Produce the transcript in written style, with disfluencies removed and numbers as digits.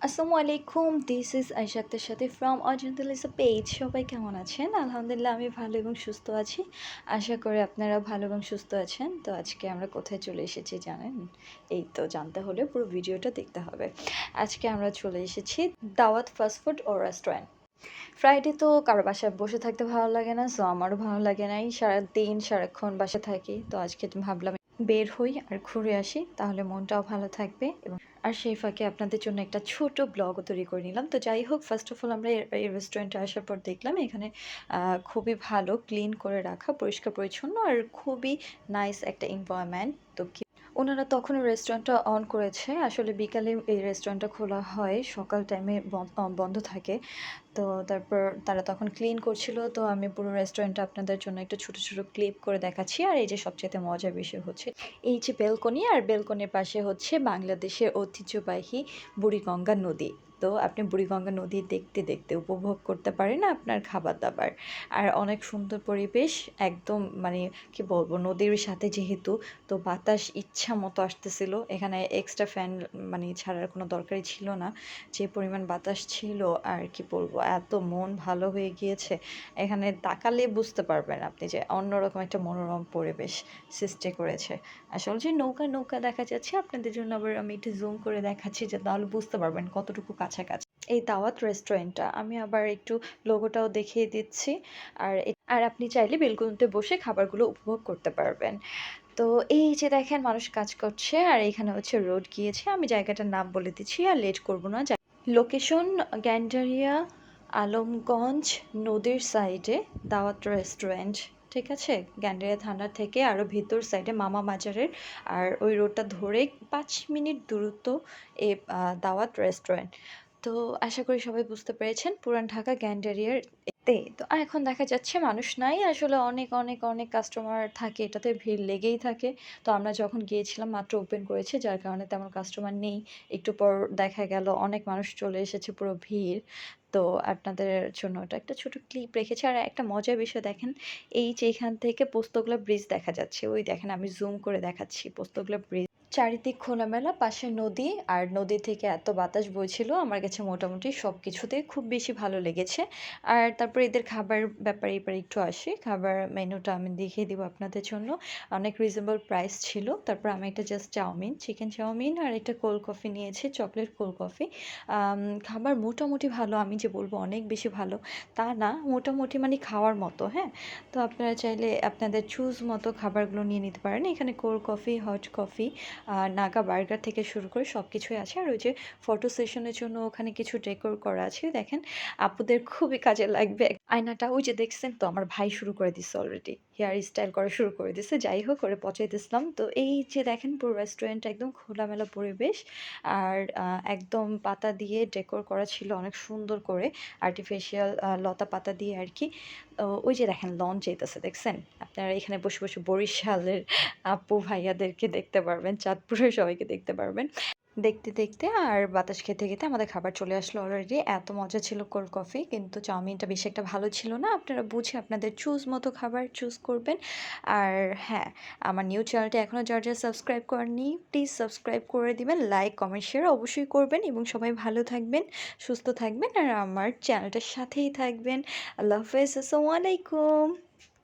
আসসালামু আলাইকুম, this is আইশাতের সাথে ফ্রম অজন্তালিসা পেজ। সবাই কেমন আছেন? আলহামদুলিল্লাহ আমি ভালো এবং সুস্থ আছি। আশা করি আপনারা ভালো এবং সুস্থ আছেন। তো আজকে আমরা কোথায় চলে এসেছি জানেন? এই তো জানতে হলে পুরো ভিডিওটা দেখতে হবে। আজকে আমরা চলে এসেছি দাওয়াত ফাস্টফুড ও রেস্টুরেন্ট। ফ্রাইডে তো কারো বাসায় বসে থাকতে ভালো লাগে না, সো আমারও ভালো লাগে নাই। সারাদিন সারাক্ষণ বাসায় থাকি, তো আজকে ভাবলাম বের হই আর ঘুরে আসি, তাহলে মনটাও ভালো থাকবে। এবং আর সেই ফাঁকে আপনাদের জন্য একটা ছোট ব্লগও তৈরি করে নিলাম। তো যাই হোক, ফার্স্ট অফ অল আমরা এই রেস্টুরেন্টে আসার পর দেখলাম এখানে খুবই ভালো ক্লিন করে রাখা, পরিষ্কার পরিচ্ছন্ন আর খুবই নাইস একটা এনভায়রনমেন্ট। তো ওনারা তখনও রেস্টুরেন্টটা অন করেছে। আসলে বিকালে এই রেস্টুরেন্টটা খোলা হয়, সকাল টাইমে বন্ধ থাকে। তো তারপর তারা তখন ক্লিন করছিল। তো আমি পুরো রেস্টুরেন্টটা আপনাদের জন্য একটু ছোট ছোট ক্লিপ করে দেখাচ্ছি। আর এই যে সবচেয়ে মজার বিষয় হচ্ছে এই যে বেলকনি, আর বেলকনির পাশে হচ্ছে বাংলাদেশের ঐতিহ্যবাহী বুড়িগঙ্গা নদী। তো আপনি বুড়িগঙ্গা নদী দেখতে দেখতে উপভোগ করতে পারেন আপনার খাবার দাবার। আর অনেক সুন্দর পরিবেশ, একদম মানে কি বলবো, নদীর সাথে যেহেতু, তো বাতাস ইচ্ছা মতো আসতেছিল। এখানে এক্সট্রা ফ্যান মানে ছাড়ার কোনো দরকারই ছিল না, যে পরিমাণ বাতাস ছিল। আর কি বলবো, এত মন ভালো হয়ে গিয়েছে। এখানে তাকালে বুঝতে পারবেন আপনি যে অন্যরকম একটা মনোরম পরিবেশ সৃষ্টি করেছে। আসলে যে নৌকা নৌকা দেখা যাচ্ছে, আপনাদের জন্য আবার আমি একটু জুম করে দেখাচ্ছি, যে তাহলে বুঝতে পারবেন কতটুকু কাছাকাছি এই দাওয়াত রেস্টুরেন্টটা। আমি আবার একটু লোগোটাও দেখিয়ে দিচ্ছি। আর আপনি চাইলে বেলকুনিতে বসে খাবারগুলো উপভোগ করতে পারবেন। তো এই যে দেখেন, মানুষ কাজ করছে আর এখানে হচ্ছে রোড গিয়েছে। আমি জায়গাটার নাম বলে দিচ্ছি আর লেট করব না। লোকেশন গ্যান্ডারিয়া, আলমগঞ্জ নদীর সাইডে দাওয়াত রেস্টুরেন্ট। ঠিক আছে, গ্যান্ডারিয়া থানার থেকে আরও ভিতর সাইডে মামা বাজারের, আর ওই রোডটা ধরে 5 মিনিট দূরত্ব এই দাওয়াত রেস্টুরেন্ট। তো আশা করি সবাই বুঝতে পেরেছেন, পুরান ঢাকা গ্যান্ডারিয়ার তো এখন দেখা যাচ্ছে মানুষ নাই। আসলে অনেক অনেক অনেক কাস্টমার থাকে, এটাতে ভিড় লেগেই থাকে। তো আমরা যখন গিয়েছিলাম মাত্র ওপেন করেছে, যার কারণে তেমন কাস্টমার নেই। একটু পর দেখা গেল অনেক মানুষ চলে এসেছে, পুরো ভিড়। তো আপনাদের জন্য ওটা একটা ছোট ক্লিপ রেখেছে। আর একটা মজার বিষয় দেখেন, এই যে এখান থেকে পোস্তগোলা ব্রিজ দেখা যাচ্ছে, ওই দেখেন আমি জুম করে দেখাচ্ছি পোস্তগোলা ব্রিজ। চারিদিক খোলামেলা, পাশে নদী, আর নদী থেকে এত বাতাস বইছিল, আমার কাছে মোটামুটি সব কিছুতেই খুব বেশি ভালো লেগেছে। আর তারপর এদের খাবার ব্যাপারে এবার একটু আসি। খাবার মেনুটা আমি দেখিয়ে দিব আপনাদের জন্য। অনেক রিজনেবল প্রাইস ছিল। তারপর আমি একটা জাস্ট চাউমিন, চিকেন চাউমিন আর একটা কোল্ড কফি নিয়েছি, চকলেট কোল্ড কফি। খাবার মোটামুটি ভালো, আমি যে বলবো অনেক বেশি ভালো তা না, মোটামুটি মানে খাওয়ার মতো। হ্যাঁ, তো আপনারা চাইলে আপনাদের চুজ মতো খাবারগুলো নিয়ে নিতে পারেন। এখানে cold coffee, hot coffee, Naga burger থেকে শুরু করে সব কিছুই আছে। আর ওই যে ফটো সেশনের জন্য ওখানে কিছু ডেকোর করা আছে, দেখেন আপুদের খুবই কাজে লাগবে। আয়নাটা ওই যে দেখছেন, তো আমার ভাই শুরু করে দিচ্ছে অলরেডি, হেয়ার স্টাইল করা শুরু করে দিচ্ছে। যাই হোক, করে পচাই দিছিলাম। তো এই যে দেখেন, পুরো রেস্টুরেন্টটা একদম খোলামেলা পরিবেশ। আর একদম পাতা দিয়ে ডেকোর করা ছিল অনেক সুন্দর করে, আর্টিফিশিয়াল লতা পাতা দিয়ে আর কি। ওই যে দেখেন লঞ্চ যেতেছে, দেখছেন? আপনারা এখানে বসে বসে বরিশালের আপু ভাইয়াদেরকে দেখতে পারবেন, চাঁদপুরের সবাইকে দেখতে পারবেন। দেখতে দেখতে আর বাতাস খেতে খেতে আমাদের খাবার চলে আসলো অলরেডি। এত মজা ছিল কোল্ড কফি, কিন্তু চাউমিনটা বেশি একটা ভালো ছিল না। আপনারা বুঝে আপনাদের চুজ মতো খাবার চুজ করবেন। আর হ্যাঁ, আমার নিউ চ্যানেলটি এখনও যারা যারা সাবস্ক্রাইব করেননি, প্লিজ সাবস্ক্রাইব করে দিবেন। লাইক কমেন্ট শেয়ার অবশ্যই করবেন, এবং সবাই ভালো থাকবেন, সুস্থ থাকবেন, আর আমার চ্যানেলটার সাথেই থাকবেন। আল্লাহ হাফেজ, আসসালামু আলাইকুম।